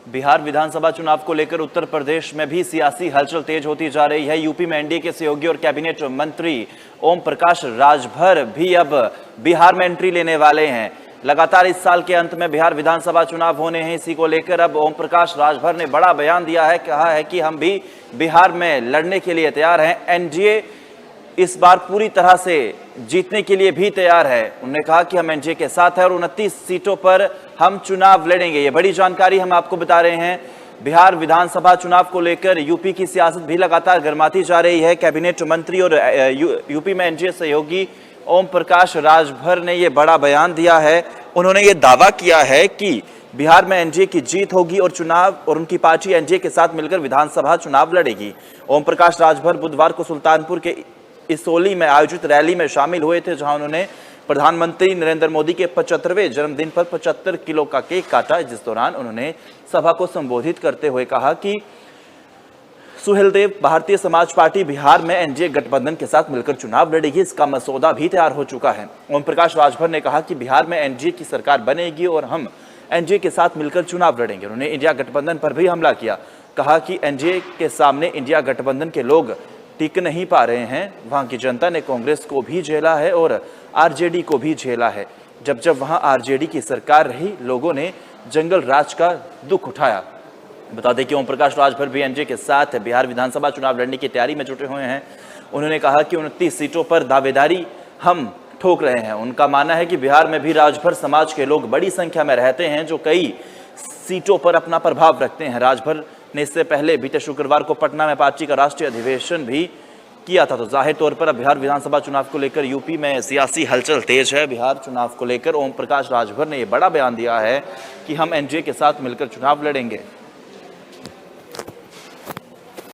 बिहार विधानसभा चुनाव को लेकर उत्तर प्रदेश में भी सियासी हलचल तेज होती जा रही है। यूपी में एनडीए के सहयोगी और कैबिनेट मंत्री ओम प्रकाश राजभर भी अब बिहार में एंट्री लेने वाले हैं। लगातार इस साल के अंत में बिहार विधानसभा चुनाव होने हैं। इसी को लेकर अब ओम प्रकाश राजभर ने बड़ा बयान दिया है, कहा है कि हम भी बिहार में लड़ने के लिए तैयार हैं। एनडीए इस बार पूरी तरह से जीतने के लिए भी तैयार है। उन्होंने कहा कि हम एनडीए के साथ हैं और 29 सीटों पर हम चुनाव लड़ेंगे। ये बड़ी जानकारी हम आपको बता रहे हैं। बिहार विधानसभा चुनाव को लेकर यूपी की सियासत भी लगातार गर्माती जा रही है। कैबिनेट मंत्री और यूपी में एनडीए सहयोगी ओम प्रकाश राजभर ने ये बड़ा बयान दिया है। उन्होंने ये दावा किया है कि बिहार में एनडीए की जीत होगी और उनकी पार्टी एनडीए के साथ मिलकर विधानसभा चुनाव लड़ेगी। ओम प्रकाश राजभर बुधवार को सुल्तानपुर के इसोली में आयोजित रैली में शामिल हुए थे, जहां उन्होंने प्रधानमंत्री नरेंद्र मोदी के 75वें जन्मदिन पर 75 किलो का केक काटा। जिस दौरान उन्होंने सभा को संबोधित करते हुए कहा कि सुहेलदेव भारतीय समाज पार्टी बिहार में एनडीए गठबंधन के साथ मिलकर चुनाव लड़ेगी। इसका मसौदा भी तैयार हो चुका है। ओम प्रकाश राजभर ने कहा कि बिहार में एनडीए की सरकार बनेगी और हम एनडीए के साथ मिलकर चुनाव लड़ेंगे। उन्होंने इंडिया गठबंधन पर भी हमला किया, कहा कि एनडीए के सामने इंडिया गठबंधन के लोग टिक नहीं पा रहे हैं। वहां की जनता ने कांग्रेस को भी झेला है और आरजेडी को भी झेला है। जब जब वहां आरजेडी की सरकार रही, लोगों ने जंगल राज का दुख उठाया। बता दें कि ओम प्रकाश राजभर भी एनडीए के साथ बिहार विधानसभा चुनाव लड़ने की तैयारी में जुटे हुए हैं। उन्होंने कहा कि 29 सीटों पर दावेदारी हम ठोक रहे हैं। उनका मानना है कि बिहार में भी राजभर समाज के लोग बड़ी संख्या में रहते हैं, जो कई सीटों पर अपना प्रभाव रखते हैं। राजभर ने इससे पहले बीते शुक्रवार को पटना में पार्टी का राष्ट्रीय अधिवेशन भी किया था। तो जाहिर तौर पर अब बिहार विधानसभा चुनाव को लेकर यूपी में सियासी हलचल तेज है। बिहार चुनाव को लेकर ओम प्रकाश राजभर ने यह बड़ा बयान दिया है कि हम एनडीए के साथ मिलकर चुनाव लड़ेंगे।